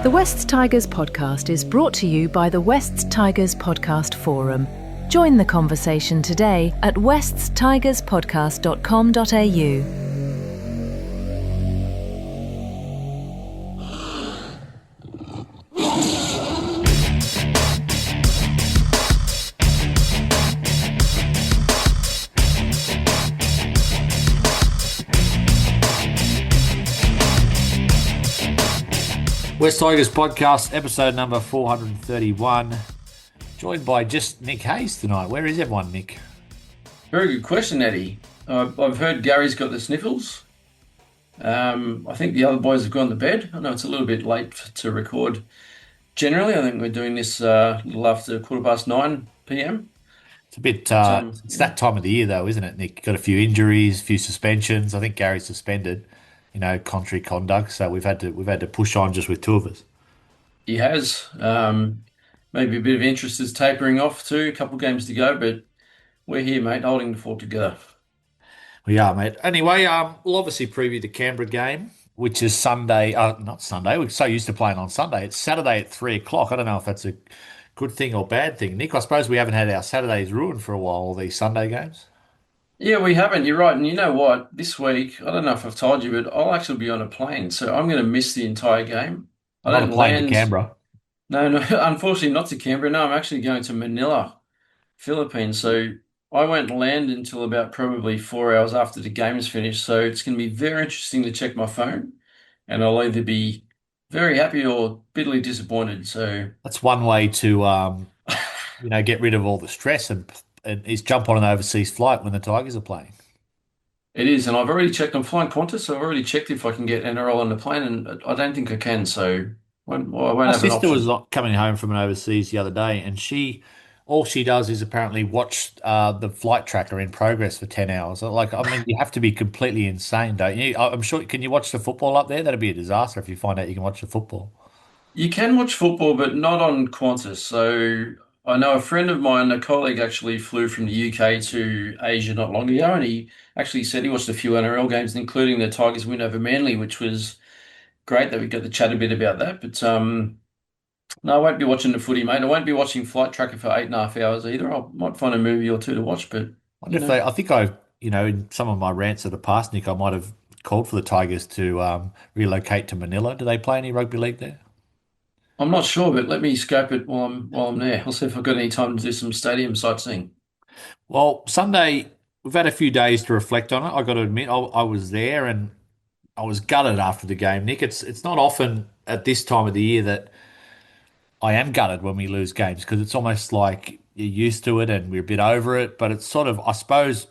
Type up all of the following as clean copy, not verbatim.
The Wests Tigers podcast is brought to you by the Wests Tigers Podcast Forum. Join the conversation today at weststigerspodcast.com.au. West Tigers podcast, episode number 431. Joined by just Nick Hayes tonight. Where is everyone, Nick? Very good question, Eddie. I've heard Gary's got the sniffles. I think the other boys have gone to bed. I know it's a little bit late to record. Generally, I think we're doing this a little after 9:15 p.m. It's a bit, it's that time of the year though, isn't it, Nick? Got a few injuries, a few suspensions. I think Gary's suspended, contrary conduct. So we've had to push on just with two of us. He has. Maybe a bit of interest is tapering off too. A couple of games to go, but we're here, mate, holding the fort together. We are, mate. Anyway, we'll obviously preview the Canberra game, which is Sunday. Not Sunday. We're so used to playing on Sunday. It's Saturday at 3:00. I don't know if that's a good thing or bad thing, Nick. I suppose we haven't had our Saturdays ruined for a while, all these Sunday games. Yeah, we haven't. You're right. And you know what? This week, I don't know if I've told you, but I'll actually be on a plane, so I'm going to miss the entire game. I Not a don't plane to land. Canberra. No, unfortunately not to Canberra. No, I'm actually going to Manila, Philippines. So I won't land until about probably 4 hours after the game is finished. So it's going to be very interesting to check my phone, and I'll either be very happy or bitterly disappointed. So That's one way to, get rid of all the stress and is jump on an overseas flight when the Tigers are playing. it is, and I've already checked. I'm flying Qantas, so I've already checked if I can get NRL on the plane, and I don't think I can. So I won't My have an sister was option. coming home from an overseas the other day, and all she does is apparently watch the flight tracker in progress for 10 hours. Like, I mean, you have to be completely insane, don't you? I'm sure. Can you watch the football up there? That'd be a disaster if you find out you can watch the football. You can watch football, but not on Qantas. So I know a friend of mine, a colleague, actually flew from the UK to Asia not long ago, and he actually said he watched a few NRL games, including the Tigers win over Manly, which was great that we got to chat a bit about that. But no, I won't be watching the footy, mate. I won't be watching Flight Tracker for 8.5 hours either. I might find a movie or two to watch, but I wonder if I think in some of my rants of the past, Nick, I might have called for the Tigers to relocate to Manila. Do they play any rugby league there? I'm not sure. But let me scope it while I'm there. I'll see if I've got any time to do some stadium sightseeing. Well, Sunday, we've had a few days to reflect on it. I got to admit, I was there and I was gutted after the game, Nick. It's not often at this time of the year that I am gutted when we lose games because it's almost like you're used to it and we're a bit over it. But it's sort of, I suppose,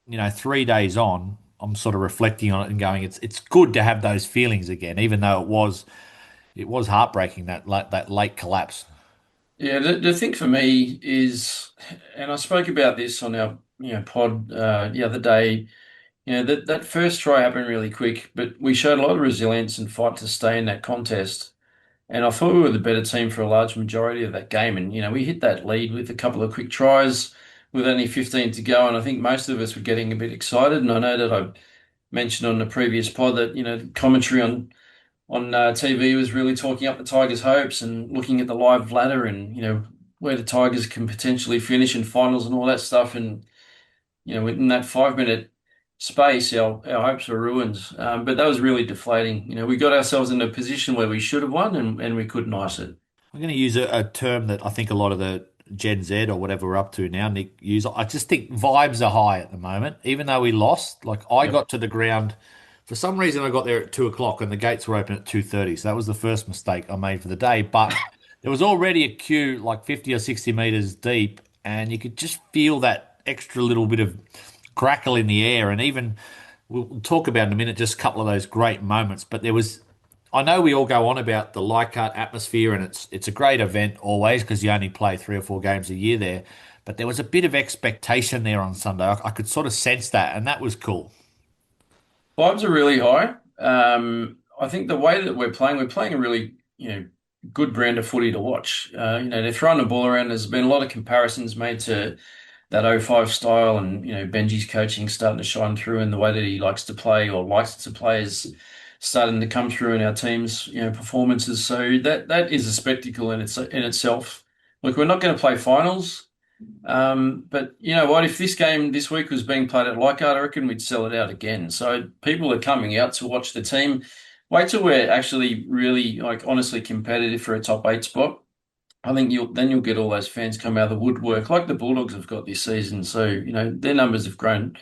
3 days on, I'm sort of reflecting on it and going, it's good to have those feelings again, even though it was heartbreaking that late collapse. Yeah, the thing for me is, and I spoke about this on our pod the other day. That first try happened really quick, but we showed a lot of resilience and fight to stay in that contest. And I thought we were the better team for a large majority of that game. And, we hit that lead with a couple of quick tries with only 15 to go. And I think most of us were getting a bit excited. And I know that I mentioned on the previous pod that, commentary on TV was really talking up the Tigers' hopes and looking at the live ladder and, where the Tigers can potentially finish in finals and all that stuff. And, within that 5 minute space, our hopes were ruined. But that was really deflating. We got ourselves in a position where we should have won and we couldn't ice it. I'm going to use a term that I think a lot of the Gen Z or whatever we're up to now, Nick, use. I just think vibes are high at the moment, even though we lost. Like I Yep. got to the ground. For some reason, I got there at 2:00 and the gates were open at 2:30. So that was the first mistake I made for the day. But there was already a queue like 50 or 60 meters deep, and you could just feel that extra little bit of crackle in the air. And even we'll talk about in a minute just a couple of those great moments. But there was, I know we all go on about the Leichhardt atmosphere, and it's a great event always because you only play 3 or 4 games a year there. But there was a bit of expectation there on Sunday. I could sort of sense that, and that was cool. Vibes are really high. I think the way that we're playing a really, good brand of footy to watch. They're throwing the ball around. There's been a lot of comparisons made to that '05 style, and Benji's coaching starting to shine through in the way that he likes to play or likes to play his starting to come through in our team's performances. So that is a spectacle in itself. Look, we're not going to play finals, but you know what? If this game this week was being played at Leichhardt, I reckon we'd sell it out again. So people are coming out to watch the team. Wait till we're actually really like honestly competitive for a top eight spot. I think you'll get all those fans come out of the woodwork like the Bulldogs have got this season. So, their numbers have grown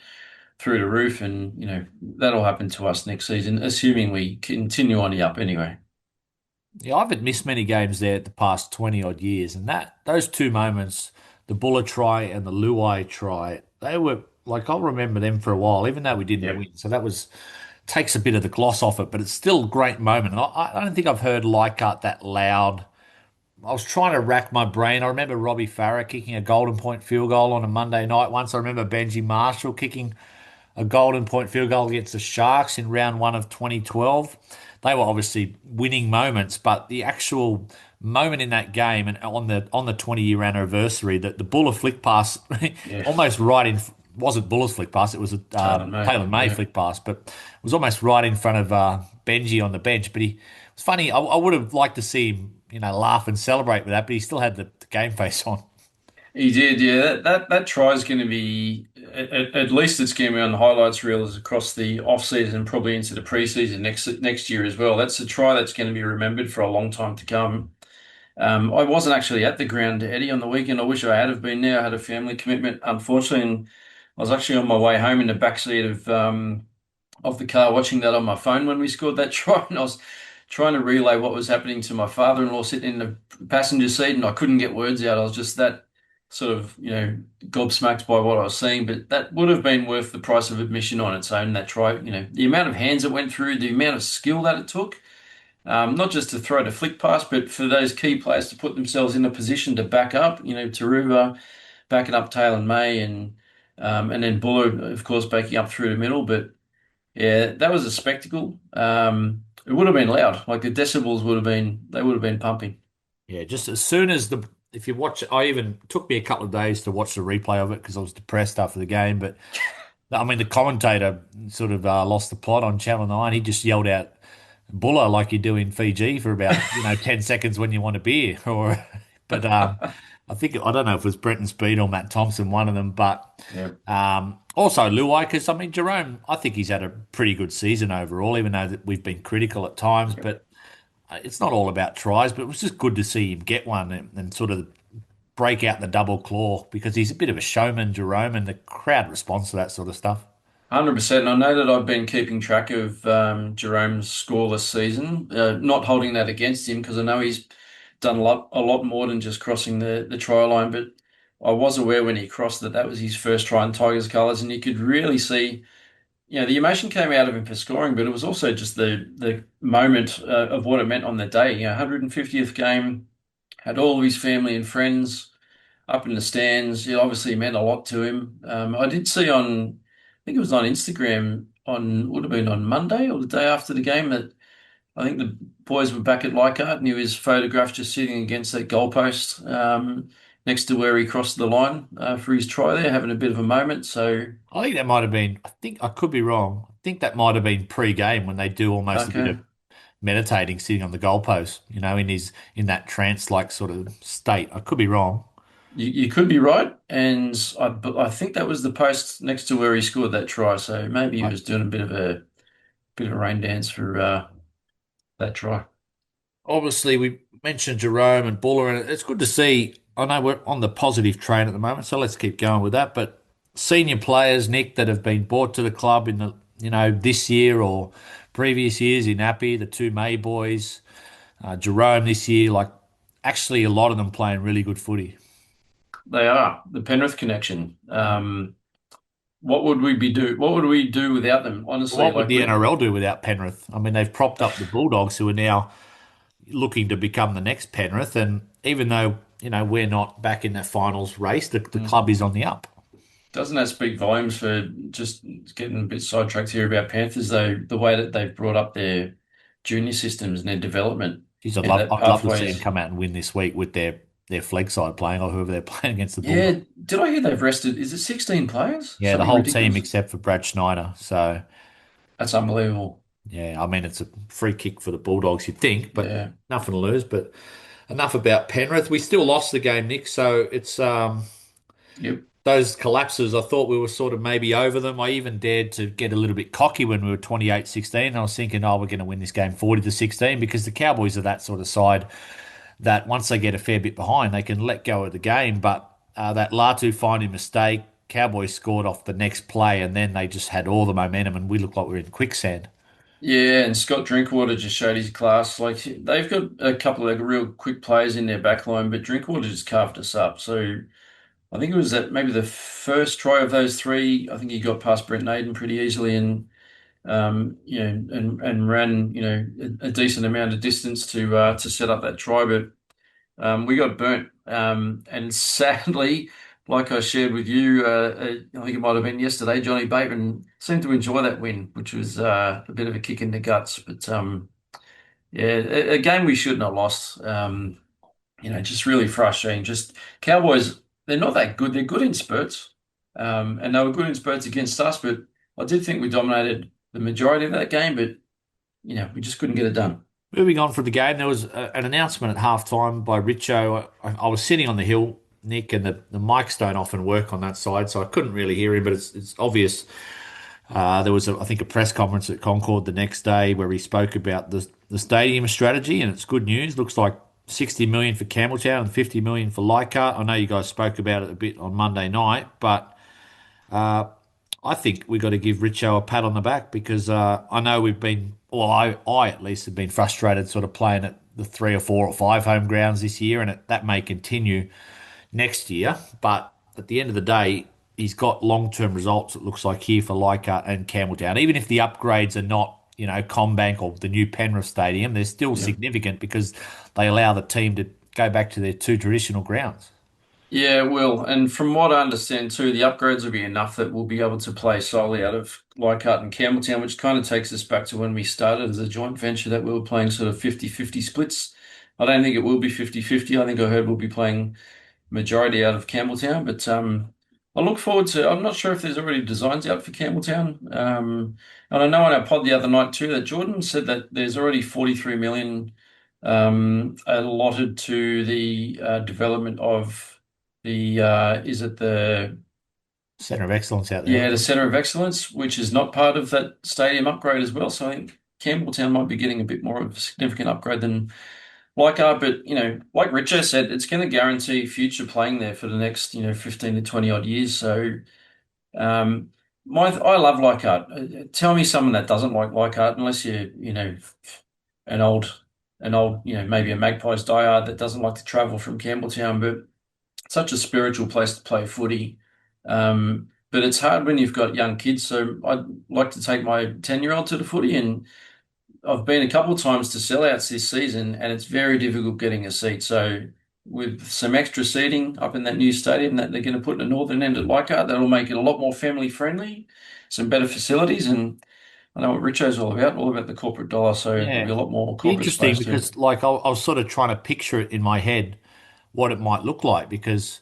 through the roof and, that'll happen to us next season, assuming we continue on the up anyway. Yeah, I haven't missed many games there the past 20 odd years, and those two moments, the Buller try and the Luai try, they were like I'll remember them for a while, even though we didn't Yep. win. So that was takes a bit of the gloss off it, but it's still a great moment. And I don't think I've heard Leichhardt that loud. I was trying to rack my brain. I remember Robbie Farah kicking a golden point field goal on a Monday night once. I remember Benji Marshall kicking a golden point field goal against the Sharks in round one of 2012. They were obviously winning moments, but the actual moment in that game and on the 20-year anniversary, that the Buller flick pass Yeah. almost right in wasn't Buller's flick pass, it was a Taylor May. Taylor May Yeah. flick pass, but it was almost right in front of Benji on the bench. But he it was funny. I would have liked to see him, laugh and celebrate with that, but he still had the game face on. He did, yeah. That try is going to be at least it's going to be on the highlights reels across the off season, probably into the preseason next year as well. That's a try that's going to be remembered for a long time to come. I wasn't actually at the ground, Eddie, on the weekend. I wish I had have been there. I had a family commitment, unfortunately, and I was actually on my way home in the backseat of the car watching that on my phone when we scored that try, and I was trying to relay what was happening to my father-in-law sitting in the passenger seat, and I couldn't get words out. I was just that sort of, gobsmacked by what I was seeing, but that would have been worth the price of admission on its own, that try. The amount of hands it went through, the amount of skill that it took, not just to throw the flick pass, but for those key players to put themselves in a position to back up, Taruva backing up Taylor May and then Buller, of course, backing up through the middle. But yeah, that was a spectacle. It would have been loud. Like the decibels would have been pumping. Yeah, just as soon as if you watch, I even took me a couple of days to watch the replay of it because I was depressed after the game. But I mean, the commentator sort of lost the plot on Channel 9. He just yelled out Buller like you do in Fiji for about, 10 seconds when you want a beer. But I don't know if it was Brenton Speed or Matt Thompson, one of them. But Yeah. also Luai, because I mean, Jerome, I think he's had a pretty good season overall, even though that we've been critical at times. But it's not all about tries, but it was just good to see him get one and sort of break out the double claw because he's a bit of a showman, Jerome, and the crowd responds to that sort of stuff. 100%. And I know that I've been keeping track of Jerome's scoreless season, not holding that against him because I know he's done a lot more than just crossing the try line. But I was aware when he crossed that was his first try in Tigers colours, and you could really see, the emotion came out of him for scoring, but it was also just the moment of what it meant on the day. 150th game, had all of his family and friends up in the stands. It obviously meant a lot to him. I did see I think it was on Instagram would have been on Monday or the day after the game that I think the boys were back at Leichhardt and he was photographed just sitting against that goalpost next to where he crossed the line for his try there, having a bit of a moment. So, I think that might have been, I think I could be wrong. I think that might have been pre-game when they do almost a bit okay. of meditating, sitting on the goalpost, in that trance-like sort of state. I could be wrong. You could be right, and but I think that was the post next to where he scored that try. So maybe he I, was doing a bit of a rain dance for that try. Obviously, we mentioned Jerome and Buller, and it's good to see. I know we're on the positive train at the moment, so let's keep going with that. But senior players, Nick, that have been brought to the club in this year or previous years in Appy, the two May boys, Jerome this year, like actually a lot of them playing really good footy. They are the Penrith connection. What would we do without them? Honestly, What would like the we NRL do without Penrith? I mean, they've propped up the Bulldogs, who are now looking to become the next Penrith. And even though, we're not back in that finals race, the mm, club is on the up. doesn't that speak volumes for just getting a bit sidetracked here about Panthers though, the way that they've brought up their junior systems and their development Geez, and that I'd love to see them pathways. come out and win this week with their flag side playing or whoever they're playing against the Yeah, Bulldogs. did I hear they've rested? Is it 16 players? Yeah, the Something whole team ridiculous. except for Brad Schneider. So That's unbelievable. Yeah, I mean it's a free kick for the Bulldogs, you'd think, but Yeah. nothing to lose. But enough about Penrith. We still lost the game, Nick. So it's Yep. those collapses. I thought we were sort of maybe over them. I even dared to get a little bit cocky when we were 28-16. I was thinking, oh, we're going to win this game 40-16 because the Cowboys are that sort of side that once they get a fair bit behind, they can let go of the game. But that Latu finding mistake, Cowboys scored off the next play, and then they just had all the momentum, and we looked like we were in quicksand. Yeah, and Scott Drinkwater just showed his class. Like they've got a couple of real quick players in their back line, but Drinkwater just carved us up. So I think it was that maybe the first try of those three. I think he got past Brent Naden pretty easily and and ran a decent amount of distance to set up that try, but we got burnt. And sadly, like I shared with you, I think it might have been yesterday, Johnny Bateman seemed to enjoy that win, which was a bit of a kick in the guts. But yeah, a game we should not have lost. Just really frustrating. Just Cowboys, they're not that good. They're good in spurts, and they were good in spurts against us. But I did think we dominated the majority of that game, but we just couldn't get it done. Moving on from the game, there was an announcement at halftime by Richo. I was sitting on the hill, Nick, and the mics don't often work on that side, so I couldn't really hear him, but it's obvious. There was, I think, a press conference at Concord the next day where he spoke about the stadium strategy, and it's good news. Looks like 60 million for Campbelltown and 50 million for Leichhardt. I know you guys spoke about it a bit on Monday night, but uh, I think we got to give Richo a pat on the back because I know we've been, well, I at least have been frustrated sort of playing at the 3 or 4 or 5 home grounds this year, and that may continue next year. But at the end of the day, he's got long-term results, it looks like, here for Leichhardt and Campbelltown. Even if the upgrades are not, Combank or the new Penrith Stadium, they're still Yeah. significant because they allow the team to go back to their two traditional grounds. Yeah, it will. And from what I understand too, the upgrades will be enough that we'll be able to play solely out of Leichhardt and Campbelltown, which kind of takes us back to when we started as a joint venture that we were playing sort of 50-50 splits. I don't think it will be 50-50. I think I heard we'll be playing majority out of Campbelltown, but I look forward to. I'm not sure if there's already designs out for Campbelltown, and I know on our pod the other night too that Jordan said that there's already 43 million allotted to the development of the is it the Centre of excellence out there. yeah, the Centre of Excellence, which is not part of that stadium upgrade as well. So I think Campbelltown might be getting a bit more of a significant upgrade than but like Richo said, it's going to guarantee future playing there for the next 15 to 20 odd years. So I love Leichhardt. Tell me someone that doesn't like Leichhardt, unless you're an old maybe a Magpies diehard that doesn't like to travel from Campbelltown, but such a spiritual place to play footy. But it's hard when you've got young kids. So I'd like to take my 10-year-old to the footy, and I've been a couple of times to sellouts this season, and it's very difficult getting a seat. So with some extra seating up in that new stadium that they're going to put in the northern end at Leichhardt, that'll make it a lot more family friendly, some better facilities, and I know what Richo's all about the corporate dollar. So there'll be Yeah. a lot more corporate Interesting space too. because I was sort of trying to picture it in my head what it might look like because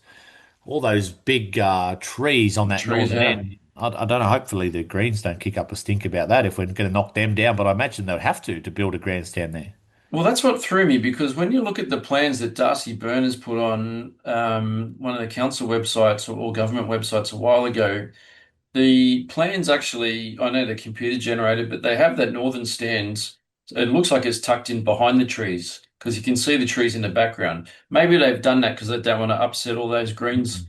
all those big trees on The that trees, northern yeah. end. I don't know. Hopefully the Greens don't kick up a stink about that if we're going to knock them down. But I imagine they'd have to build a grandstand there. Well, that's what threw me because when you look at the plans that Darcy Byrne put on one of the council websites or government websites a while ago, the plans actually, I know they're computer generated, but they have that northern stand. It looks like it's tucked in behind the trees because you can see the trees in the background. Maybe they've done that because they don't want to upset all those Greens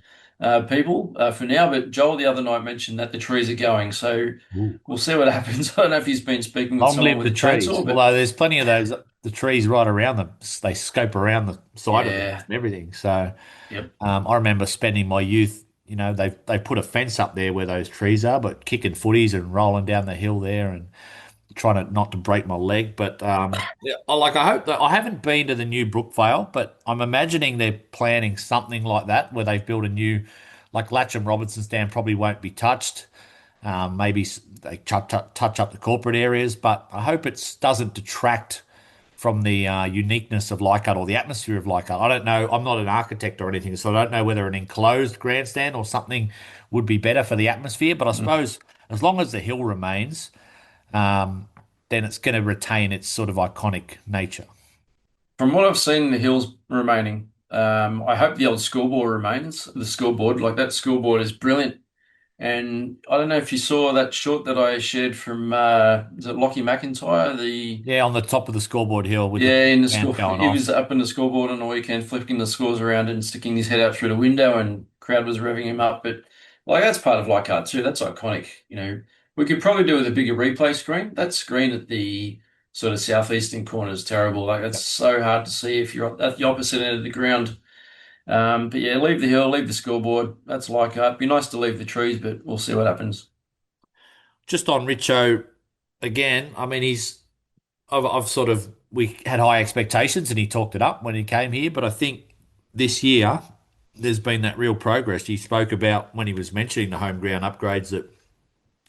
people for now. But Joel the other night mentioned that the trees are going, so Ooh. we'll see what happens. I don't know if he's been speaking with Long someone live with the a trees. chainsaw, but Although there's plenty of those the trees right around them. They scope around the side of the house yeah, and everything. So yep. I remember spending my youth. They put a fence up there where those trees are, but kicking footies and rolling down the hill there and trying to not to break my leg. But yeah, I hope that I haven't been to the new Brookvale, but I'm imagining they're planning something like that where they've built a new, like Latcham Robinson stand probably won't be touched. Maybe they touch up the corporate areas, but I hope it doesn't detract from the uniqueness of Leichhardt or the atmosphere of Leichhardt. I don't know. I'm not an architect or anything, so I don't know whether an enclosed grandstand or something would be better for the atmosphere. But I Mm. suppose as long as the hill remains, um, then it's going to retain its sort of iconic nature. From what I've seen, the hill's remaining. I hope the old scoreboard remains. The scoreboard, like that scoreboard, is brilliant. And I don't know if you saw that shot that I shared from is it Lockie McIntyre? The Yeah, on the top of the scoreboard hill with the Yeah, in the band score, going he was off. up in the scoreboard on the weekend, flipping the scores around and sticking his head out through the window, and crowd was revving him up. But like that's part of Leichhardt too. That's iconic. We could probably do with a bigger replay screen. That screen at the sort of southeastern corner is terrible. Like it's Yep. so hard to see if you're at the opposite end of the ground. But yeah, leave the hill, leave the scoreboard. That's Leichhardt. Be nice to leave the trees, but we'll see what happens. Just on Richo again, I mean, I've sort of, we had high expectations and he talked it up when he came here, but I think this year there's been that real progress. He spoke about when he was mentioning the home ground upgrades that,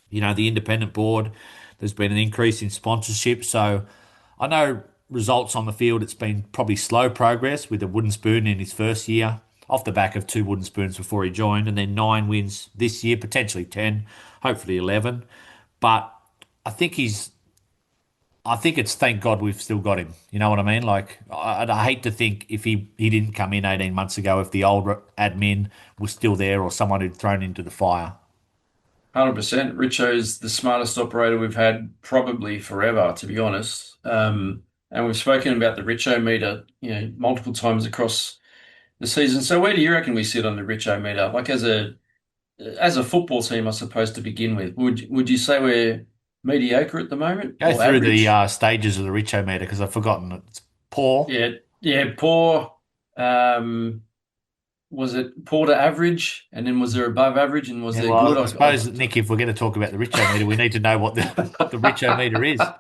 the independent board, there's been an increase in sponsorship. So I know results on the field, it's been probably slow progress with a wooden spoon in his first year, off the back of two wooden spoons before he joined, and then 9 wins this year, potentially 10, hopefully 11. But I think he's I think it's thank God we've still got him. You know what I mean? Like, I hate to think if he didn't come in 18 months ago, if the old admin was still there or someone who'd thrown into the fire. 100%. Richo's the smartest operator we've had probably forever, to be honest. And we've spoken about the Richo meter, multiple times across the season. So where do you reckon we sit on the Richo meter? Like as a football team, I suppose to begin with, would you say we're mediocre at the moment Go or through the average? stages of the Richo meter because I've forgotten. It's poor. Yeah, yeah, poor. Um, was it poor to average, and then was there above average, and was Yeah, there good? well, I suppose, Nick, if we're going to talk about the Richo meter, we need to know what the what the Richo meter is.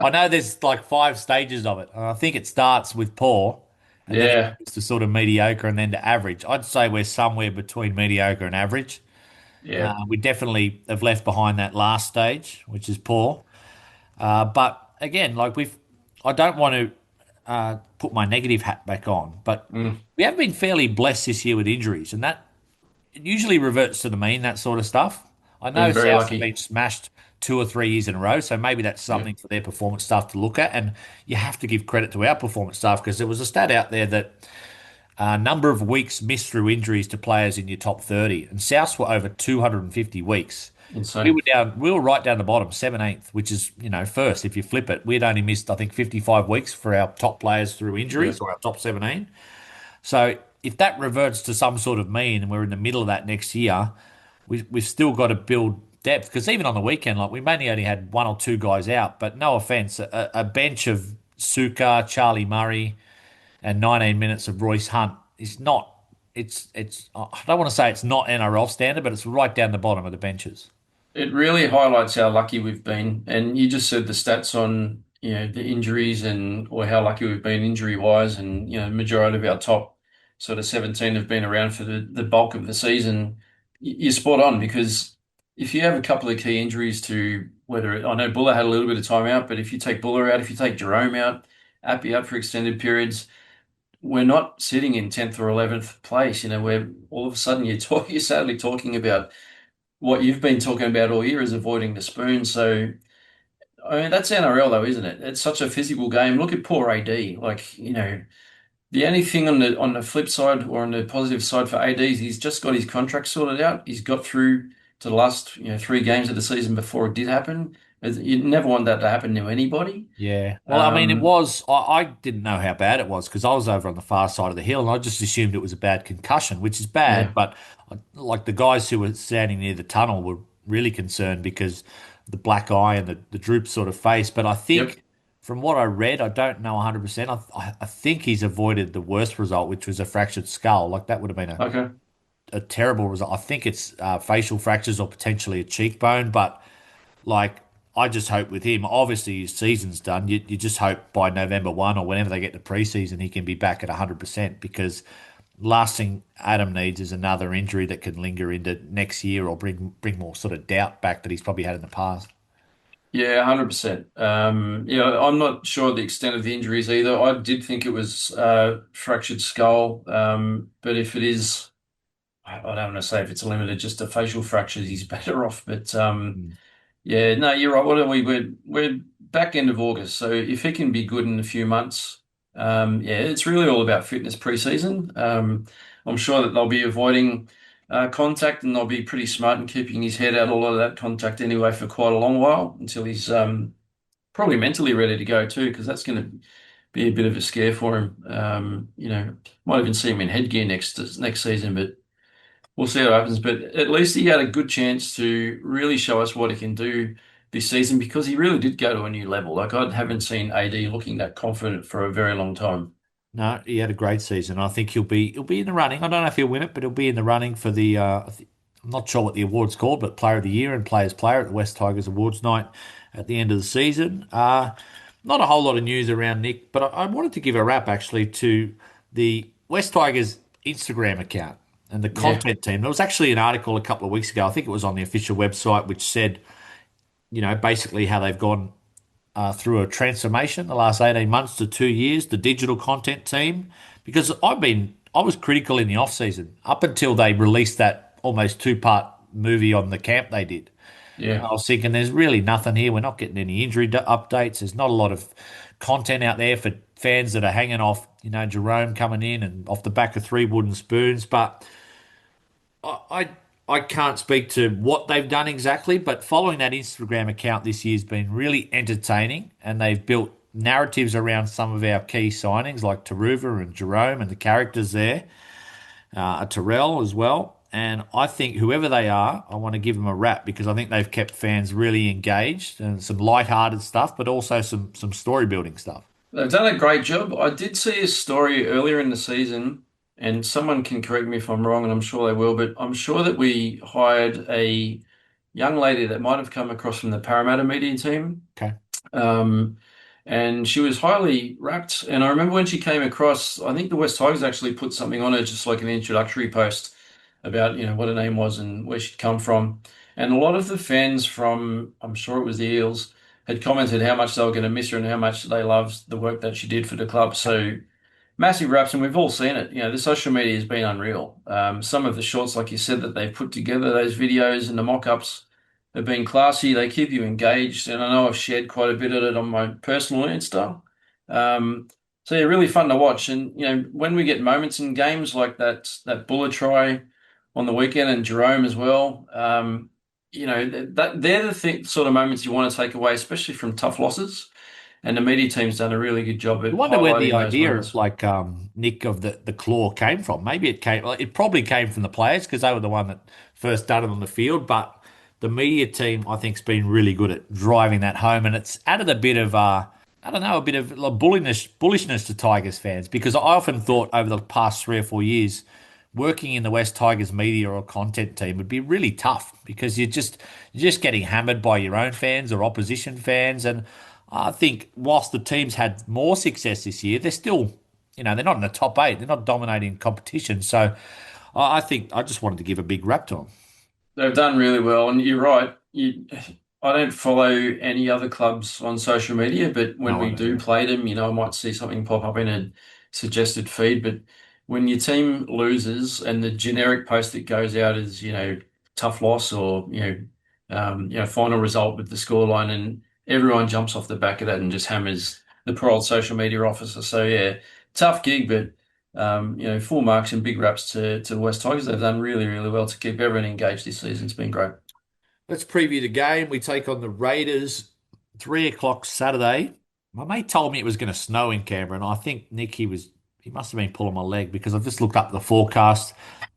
I know there's like five stages of it, and I think it starts with poor, and then it Yeah, goes to sort of mediocre, and then to average. I'd say we're somewhere between mediocre and average. yeah. We definitely have left behind that last stage, which is poor. But again, like I don't want to put my negative hat back on, but Mm, we have been fairly blessed this year with injuries, and that it usually reverts to the mean, that sort of stuff. I know been very South have lucky. been smashed 2 or 3 years in a row, so maybe that's Yeah, something for their performance staff to look at. And you have to give credit to our performance staff because there was a stat out there that a number of weeks missed through injuries to players in your top 30, and Souths were over 250 weeks. We insane. were down, we were right down the bottom, 17th, which is, first if you flip it. We'd only missed, I think, 55 weeks for our top players through Yeah, injuries or our top 17. So if that reverts to some sort of mean and we're in the middle of that next year, we've still got to build depth because even on the weekend, like we mainly only had one or two guys out, but no offense, a bench of Suka, Charlie Murray, and 19 minutes of Royce Hunt is not. It's. I don't want to say it's not NRL standard, but it's right down the bottom of the benches. it really highlights how lucky we've been. And you just said the stats on, the injuries and or how lucky we've been injury wise. And, majority of our top sort of 17 have been around for the bulk of the season. You're spot on because if you have a couple of key injuries to I know Buller had a little bit of time out, but if you take Buller out, if you take Jerome out, Appy out for extended periods, we're not sitting in 10th or 11th place, where all of a sudden you're sadly talking about what you've been talking about all year is avoiding the spoon. So, I mean, that's NRL though, isn't it? It's such a physical game. Look at poor AD. Like, the only thing on the flip side or on the positive side for AD is he's just got his contract sorted out. He's got through to the last, 3 games of the season before it did happen. You never want that to happen to anybody. Yeah. Well, I mean, it Um, was. I didn't know how bad it was because I was over on the far side of the hill and I just assumed it was a bad concussion, which is bad. yeah, But like the guys who were standing near the tunnel were really concerned because the black eye and the droop sort of face. But I yep, think from what I read, I don't know 100%. I think he's avoided the worst result, which was a fractured skull. Like that would have been okay. a terrible result. I think it's facial fractures or potentially a cheekbone, but. Like, I just hope with him, obviously his season's done. You just hope by November 1 or whenever they get to preseason, he can be back at 100% because last thing Adam needs is another injury that can linger into next year or bring more sort of doubt back that he's probably had in the past. Yeah, 100%. I'm not sure the extent of the injuries either. I did think it was fractured skull, but if it is, I don't want to say if it's limited just to facial fractures, he's better off. But Mm. yeah, no, you're right. What are we? We're back end of August. So if he can be good in a few months, yeah, it's really all about fitness pre-season. I'm sure that they'll be avoiding contact and they'll be pretty smart in keeping his head out of a lot of that contact anyway for quite a long while until he's probably mentally ready to go too, because that's going to be a bit of a scare for him. Might even see him in headgear next season, but we'll see what happens. But at least he had a good chance to really show us what he can do this season because he really did go to a new level. Like I haven't seen AD looking that confident for a very long time. No, he had a great season. I think he'll be in the running. I don't know if he'll win it, but he'll be in the running for the. I'm not sure what the award's called, but Player of the Year and Players Player at the West Tigers Awards night at the end of the season. Not a whole lot of news around Nick, but I wanted to give a wrap actually to the West Tigers Instagram account and the Yeah, content team. There was actually an article a couple of weeks ago. I think it was on the official website, which said, basically how they've gone through a transformation the last 18 months to 2 years, the digital content team, because I was critical in the off season up until they released that almost two-part movie on the camp they did. yeah. I was thinking there's really nothing here. We're not getting any injury updates. There's not a lot of content out there for fans that are hanging off, Jerome coming in and off the back of three wooden spoons. But I I can't speak to what they've done exactly, but following that Instagram account this year's been really entertaining, and they've built narratives around some of our key signings like Taruva and Jerome and the characters there, Terrell as well. And I think whoever they are, I want to give them a rap because I think they've kept fans really engaged and some light-hearted stuff, but also some story building stuff. They've done a great job. I did see a story earlier in the season, and someone can correct me if I'm wrong, and I'm sure they will, but I'm sure that we hired a young lady that might have come across from the Parramatta media team. Okay. Um, and she was highly rapt. And I remember when she came across, I think the West Tigers actually put something on her, just like an introductory post about, what her name was and where she'd come from. And a lot of the fans from, I'm sure it was the Eels, had commented how much they were going to miss her and how much they loved the work that she did for the club. So massive raps, and we've all seen it. The social media has been unreal. Some of the shorts, like you said, that they've put together, those videos and the mock-ups have been classy. They keep you engaged, and I know I've shared quite a bit of it on my personal Insta. So yeah, really fun to watch. And when we get moments in games like that Buller try on the weekend and Jerome as well, that they're the sort of moments you want to take away, especially from tough losses. And the media team's done a really good job I at wonder where the highlighting those idea of moments. like Nick of the claw came from. Maybe it probably came from the players because they were the one that first done it on the field. But the media team, I think, has been really good at driving that home, and it's added a bit of I don't know, a bit of like bullishness to Tigers fans because I often thought over the past 3 or 4 years, working in the West Tigers media or content team would be really tough because you're just getting hammered by your own fans or opposition fans. And I think whilst the teams had more success this year, they're still, they're not in the top eight. They're not dominating competition. So I think I just wanted to give a big rap to them. They've done really well, and you're right. I don't follow any other clubs on social media, but when No, I we don't do know. play them, I might see something pop up in a suggested feed. But when your team loses and the generic post that goes out is, tough loss or, final result with the scoreline, and everyone jumps off the back of that and just hammers the poor old social media officer. So yeah, tough gig, but full marks and big raps to the West Tigers. They've done really, really well to keep everyone engaged this season. It's been great. Let's preview the game. We take on the Raiders, 3 o'clock Saturday. My mate told me it was going to snow in Canberra, and I think Nick he must have been pulling my leg because I've just looked up the forecast.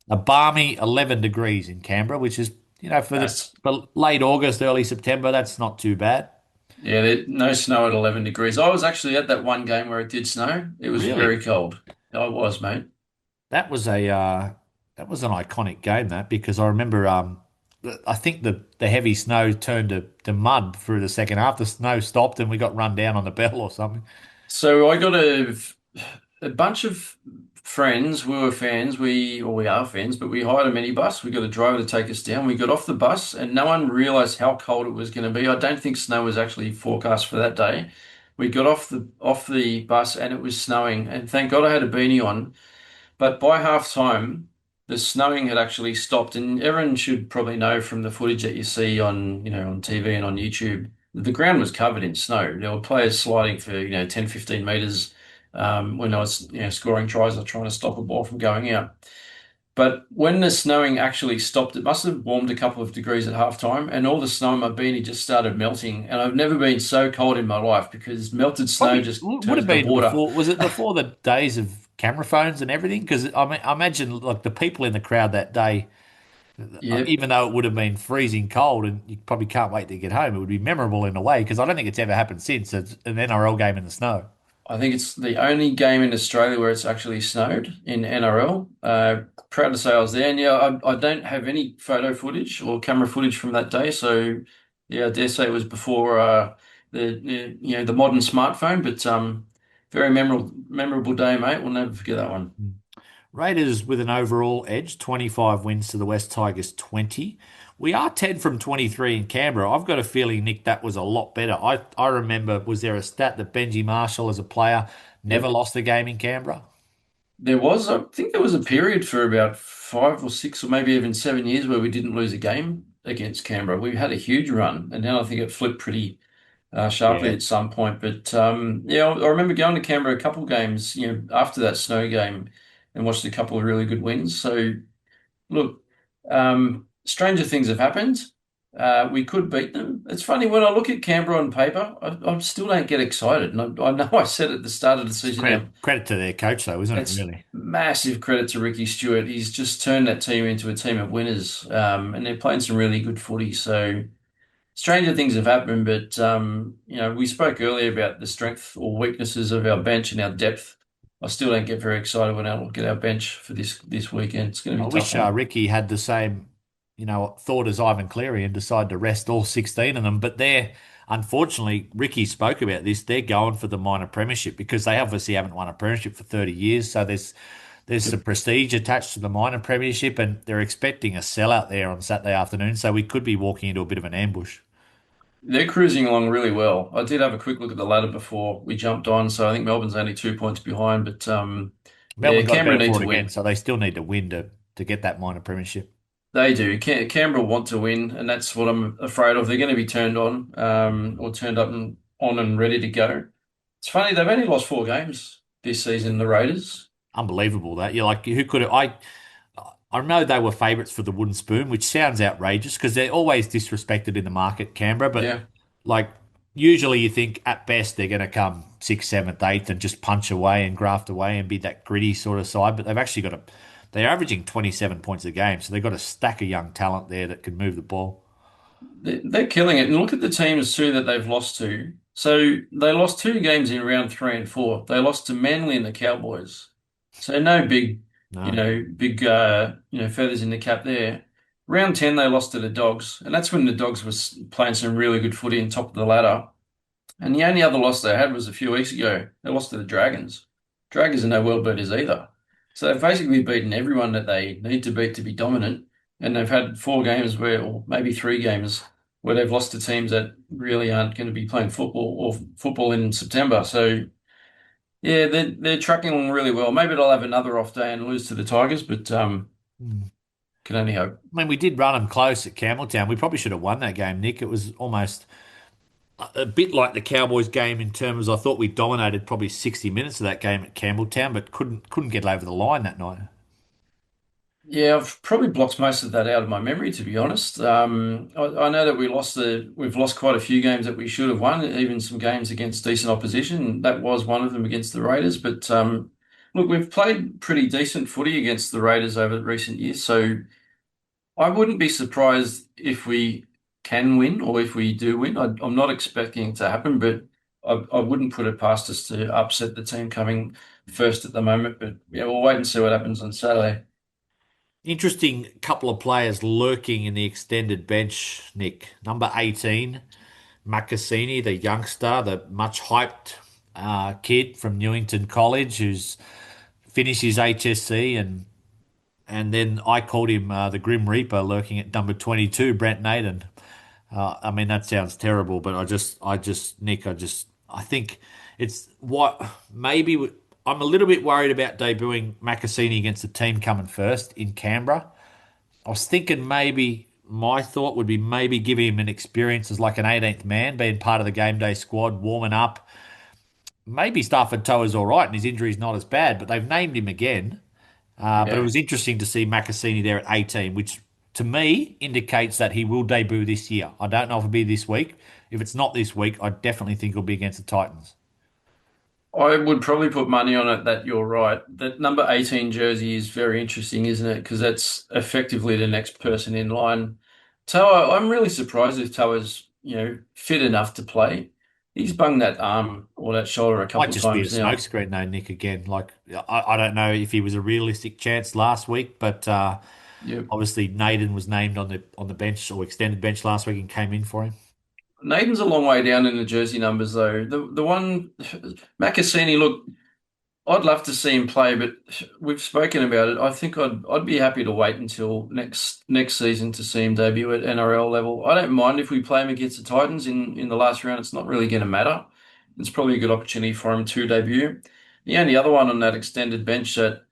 A balmy 11 degrees in Canberra, which is for the That's for late August, early September. That's not too bad. Yeah, no snow at 11 degrees. I was actually at that one game where it did snow. It was Really, very cold. I was, mate. that was that was an iconic game that because I remember I think the heavy snow turned to mud through the second half. The snow stopped and we got run down on the bell or something. So I got a bunch of friends. We were fans. We are fans, but we hired a minibus. We got a driver to take us down. We got off the bus, and no one realized how cold it was going to be. I don't think snow was actually forecast for that day. We got off the bus, and it was snowing. And thank God I had a beanie on. But by half time, the snowing had actually stopped, and everyone should probably know from the footage that you see on TV and on YouTube. the ground was covered in snow. There were players sliding for 10, 15 meters when I was scoring tries or trying to stop a ball from going out. But when the snowing actually stopped, it must have warmed a couple of degrees at halftime, and all the snow in my beanie just started melting. And I've never been so cold in my life because melted snow Probably just would have turns to been water. before. Was it before the days of camera phones and everything? Because I mean, I imagine like the people in the crowd that day, Yep. even though it would have been freezing cold and you probably can't wait to get home, it would be memorable in a way because I don't think it's ever happened since. It's an NRL game in the snow. I think it's the only game in Australia where it's actually snowed in NRL. Proud to say I was there. And yeah, I don't have any photo footage or camera footage from that day. So yeah, I dare say it was before the modern smartphone. But very memorable day, mate. We'll never forget that one. Raiders with an overall edge, 25 wins to the West Tigers 20. We are 10 from 23 in Canberra. I've got a feeling, Nick, that was a lot better. I remember, was there a stat that Benji Marshall as a player never Yep. lost a game in Canberra? I think there was a period for about 5 or 6 or maybe even 7 years where we didn't lose a game against Canberra. We had a huge run, and then I think it flipped pretty sharply Yeah. at some point. But yeah, I remember going to Canberra a couple games, after that snow game, and watched a couple of really good wins. So look, stranger things have happened. We could beat them. It's funny when I look at Canberra on paper, I still don't get excited. And I know I said at the start of the It's season, credit to their coach, though, isn't it, it's really? massive credit to Ricky Stewart. He's just turned that team into a team of winners, and they're playing some really good footy. So stranger things have happened, but we spoke earlier about the strength or weaknesses of our bench and our depth. I still don't get very excited when I look at our bench for this weekend. It's going to I be a tough wish one. Ricky had the same, thought as Ivan Cleary and decided to rest all 16 of them. But unfortunately, Ricky spoke about this. They're going for the minor premiership because they obviously haven't won a premiership for 30 years. So there's some prestige attached to the minor premiership, and they're expecting a sellout there on Saturday afternoon. So we could be walking into a bit of an ambush. They're cruising along really well. I did have a quick look at the ladder before we jumped on, so I think Melbourne's only 2 points behind. But yeah, Melbourne got Canberra better need for it to again, win. so they still need to win to get that minor premiership. They do. Canberra want to win, and that's what I'm afraid of. They're going to be turned on, or turned up and on and ready to go. It's funny, they've only lost 4 games this season, the Raiders. Unbelievable that you're like who could have I know they were favourites for the wooden spoon, which sounds outrageous because they're always disrespected in the market, Canberra. But Yeah. like usually, you think at best they're going to come sixth, seventh, eighth, and just punch away and graft away and be that gritty sort of side. But they've actually got a they're averaging 27 points a game, so they've got a stack of young talent there that can move the ball. They're killing it. And look at the teams too that they've lost to. So they lost 2 games in round 3 and 4. They lost to Manly and the Cowboys. So no big, No, feathers in the cap there. Round 10, they lost to the Dogs. And that's when the Dogs was playing some really good footy and top of the ladder. And the only other loss they had was a few weeks ago. They lost to the Dragons. Dragons are no world beaters either. So they've basically beaten everyone that they need to beat to be dominant. And they've had 4 games or maybe 3 games where they've lost to teams that really aren't going to be playing football or football in September. So yeah, they're tracking along really well. Maybe they'll have another off day and lose to the Tigers, but I can only hope. mean we did run them close at Campbelltown. We probably should have won that game, Nick. It was almost a bit like the Cowboys game in terms I thought we dominated probably 60 minutes of that game at Campbelltown, but couldn't get over the line that night. Yeah, I've probably blocked most of that out of my memory, to be honest. I know that we've lost quite a few games that we should have won, even some games against decent opposition. That was one of them against the Raiders. But look, we've played pretty decent footy against the Raiders over recent years, so I wouldn't be surprised if we can win or if we do win. I'm not expecting it to happen, but I wouldn't put it past us to upset the team coming first at the moment. But yeah, we'll wait and see what happens on Saturday. Interesting couple of players lurking in the extended bench, Nick. Number 18, Makasini, the youngster, the much hyped kid from Newington College who's finished his HSC and then I called him the Grim Reaper lurking at number 22, Brent Naden. I mean, that sounds terrible, but Nick, I think it's what maybe I'm a little bit worried about debuting Makasini against the team coming first in Canberra. I was thinking maybe my thought would be maybe giving him an experience as like an 18th man, being part of the game day squad, warming up. Maybe Stafford Toa's all right and his injury's not as bad, but they've named him again. But it Yeah. was interesting to see Macassini there at 18, which to me indicates that he will debut this year. I don't know if it'll be this week. If it's not this week, I definitely think it'll be against the Titans. I would probably put money on it that you're right. That number 18 jersey is very interesting, isn't it? Because that's effectively the next person in line. Toa, I'm really surprised if Toa's, fit enough to play. He's bunged that arm or that shoulder a Might couple of just be a times now. smokescreen though, Nick. Again, like I don't know if he was a realistic chance last week, but Yep. obviously Naden was named on the bench or extended bench last week and came in for him. Nathan's a long way down in the jersey numbers though. The one Macassini, look, I'd love to see him play, but we've spoken about it. I think I'd be happy to wait until next season to see him debut at NRL level. I don't mind if we play him against the Titans in the last round. It's not really going to matter. It's probably a good opportunity for him to debut. The only other one on that extended bench that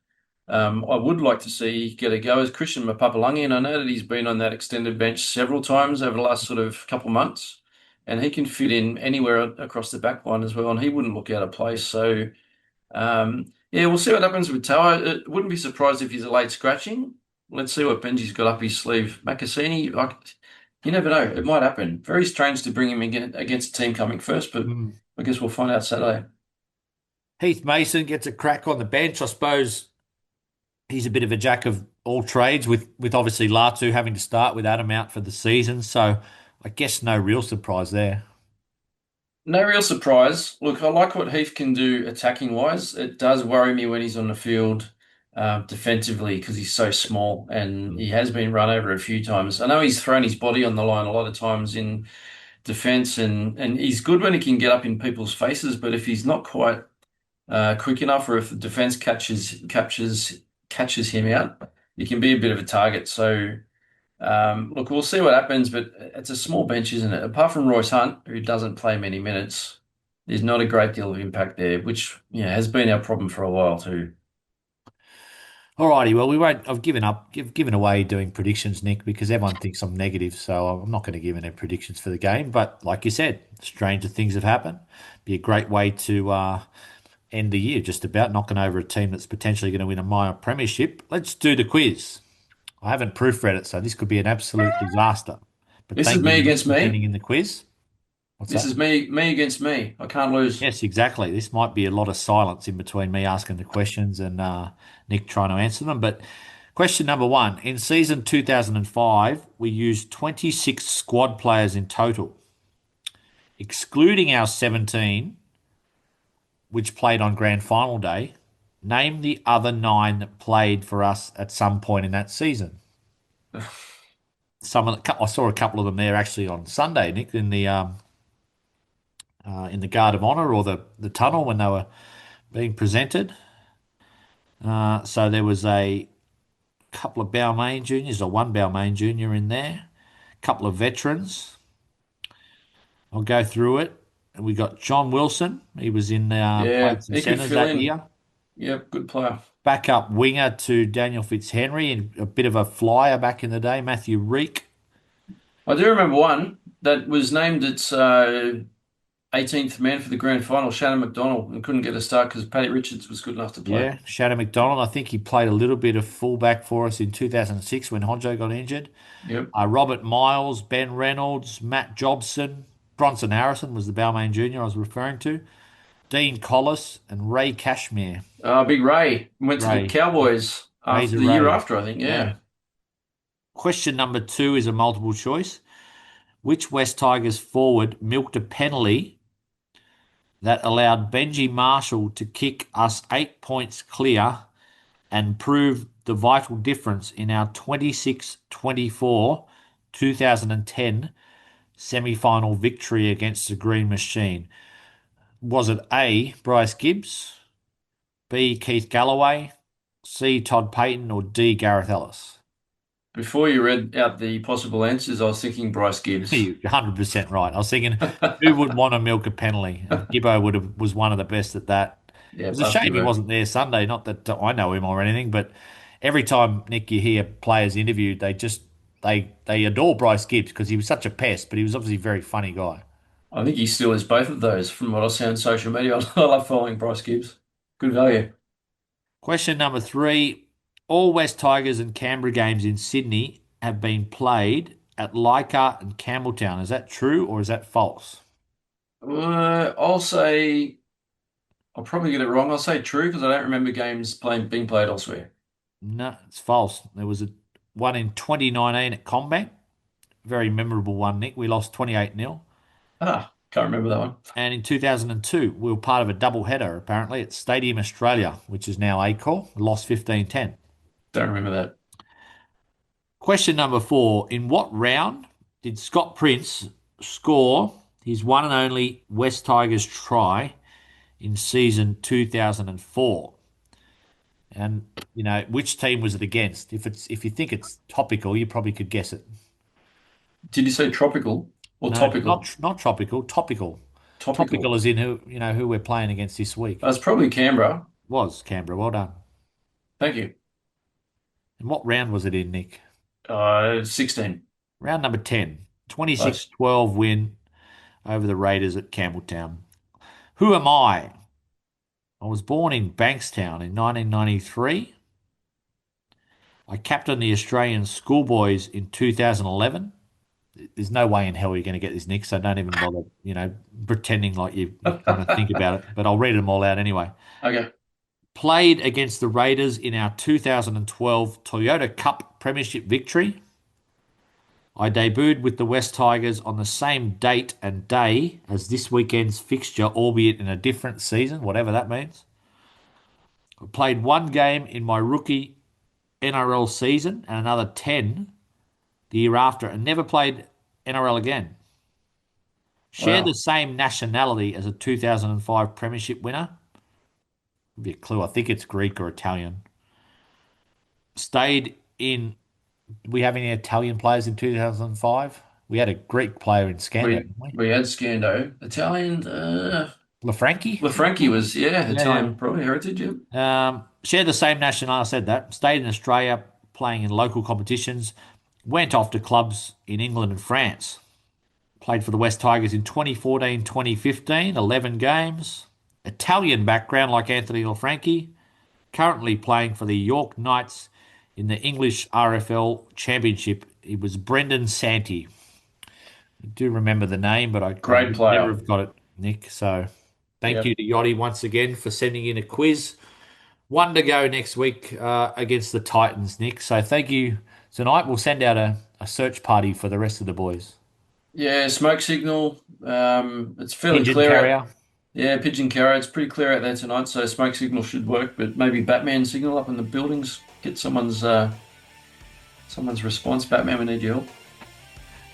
I would like to see get a go is Christian Mapapalangi, and I know that he's been on that extended bench several times over the last sort of couple months, and he can fit in anywhere across the back line as well, and he wouldn't look out of place. So. Yeah, we'll see what happens with Toa. It wouldn't be surprised if he's a late scratching. Let's see what Benji's got up his sleeve. Macassini, you never know. It might happen. Very strange to bring him against a team coming first, but Mm. I guess we'll find out Saturday. Heath Mason gets a crack on the bench. I suppose he's a bit of a jack of all trades with obviously Latu having to start with Adam out for the season. So I guess no real surprise there. No real surprise. Look, I like what Heath can do attacking wise. It does worry me when he's on the field defensively because he's so small and Mm. he has been run over a few times. I know he's thrown his body on the line a lot of times in defense and he's good when he can get up in people's faces, but if he's not quite quick enough or if the defense catches him out, he can be a bit of a target. So look, we'll see what happens, but it's a small bench, isn't it? Apart from Royce Hunt, who doesn't play many minutes, there's not a great deal of impact there, which has been our problem for a while too. Alrighty, well we won't. I've given up, given away doing predictions, Nick, because everyone thinks I'm negative, so I'm not going to give any predictions for the game. But like you said, stranger things have happened. Be a great way to end the year, just about knocking over a team that's potentially going to win a minor premiership. Let's do the quiz. I haven't proofread it, so this could be an absolute disaster. But This is thank you, me Nick, against for me. sending in the quiz. What's This that? is me against me. I can't lose. Yes, exactly. This might be a lot of silence in between me asking the questions and Nick trying to answer them. But question number one. In season 2005, we used 26 squad players in total, excluding our 17, which played on grand final day. Name the other nine that played for us at some point in that season. I saw a couple of them there actually on Sunday, Nick, in the Guard of Honor or the tunnel when they were being presented. So there was a couple of Balmain juniors, or one Balmain junior in there, a couple of veterans. I'll go through it. We got John Wilson. He was in Yeah, played some he could centres fill that in. year. Yep, good player. Backup winger to Daniel Fitzhenry and a bit of a flyer back in the day, Matthew Reek. I do remember one that was named its 18th man for the grand final, Shannon McDonald, and couldn't get a start because Paddy Richards was good enough to play. Yeah, Shannon McDonald. I think he played a little bit of fullback for us in 2006 when Honjo got injured. Yep. Robert Miles, Ben Reynolds, Matt Jobson, Bronson Harrison was the Balmain Junior I was referring to. Dean Collis and Ray Cashmere. Big Ray went to the Ray, Cowboys after Razor the year Ray. after, I think. Yeah. Yeah. Question number two is a multiple choice. Which West Tigers forward milked a penalty that allowed Benji Marshall to kick us 8 points clear and prove the vital difference in our 26-24 2010 semi-final victory against the Green Machine? Was it A, Bryce Gibbs, B, Keith Galloway, C, Todd Payton, or D, Gareth Ellis? Before you read out the possible answers, I was thinking Bryce Gibbs. You're 100% right. I was thinking, who would want to milk a penalty? And Gibbo was one of the best at that. It Yeah, was a love shame he Gibbo. wasn't there Sunday. Not that I know him or anything, but every time, Nick, you hear players interviewed, they just they adore Bryce Gibbs because he was such a pest, but he was obviously a very funny guy. I think he still is both of those from what I see on social media. I love following Bryce Gibbs. Good value. Question number 3. All West Tigers and Canberra games in Sydney have been played at Leichhardt and Campbelltown. Is that true or is that false? I'll say I'll probably get it wrong. I'll say true because I don't remember games being played elsewhere. No, it's false. There was a one in 2019 at Combank. Very memorable one, Nick. We lost 28-0. Can't remember that one. And in 2002, we were part of a double header, apparently, at Stadium Australia, which is now Accor. We lost 15-10. Don't remember that. Question number 4. In what round did Scott Prince score his one and only West Tigers try in season 2004? And, which team was it against? If you think it's topical, you probably could guess it. Did you say tropical or No, topical? not tropical, topical. Topical. Topical is in who we're playing against this week. That's probably Canberra. Was Canberra. Well done. Thank you. And what round was it in, Nick? 16. Round number 10. Close. 26-12 win over the Raiders at Campbelltown. Who am I? I was born in Bankstown in 1993. I captained the Australian schoolboys in 2011. There's no way in hell you're going to get this, Nick, so don't even bother, pretending like you're trying to think about it. But I'll read them all out anyway. Okay. Played against the Raiders in our 2012 Toyota Cup Premiership victory. I debuted with the West Tigers on the same date and day as this weekend's fixture, albeit in a different season, whatever that means. I played one game in my rookie NRL season and another 10 the year after, and never played NRL again. Shared Wow. the same nationality as a 2005 Premiership winner. Give you a clue. I think it's Greek or Italian. Stayed in. Do we have any Italian players in 2005? We had a Greek player in Scando, We didn't we? we had Scando. Italian, Lafranchi? Lafranchi was, yeah, Yeah, Italian, probably heritage, yeah. yeah. Shared the same nationality. I said that. Stayed in Australia, playing in local competitions. Went off to clubs in England and France. Played for the West Tigers in 2014, 2015, 11 games. Italian background like Anthony Lafranchi. Currently playing for the York Knights in the English RFL Championship. It was Brendan Santi. I do remember the name, but I Great could never player. have got it, Nick. So thank you Yep. to Yioti once again for sending in a quiz. One to go next week against the Titans, Nick. So thank you. Tonight we'll send out a search party for the rest of the boys. Yeah, smoke signal. It's fairly Pigeon clear carrier. Yeah, pigeon carrier. It's pretty clear out there tonight, so smoke signal should work, but maybe Batman signal up in the buildings. Get someone's response. Batman, we need your help.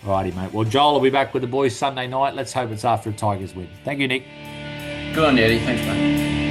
Righty, mate. Well, Joel will be back with the boys Sunday night. Let's hope it's after a Tigers win. Thank you, Nick. Good on you, Eddie. Thanks, mate.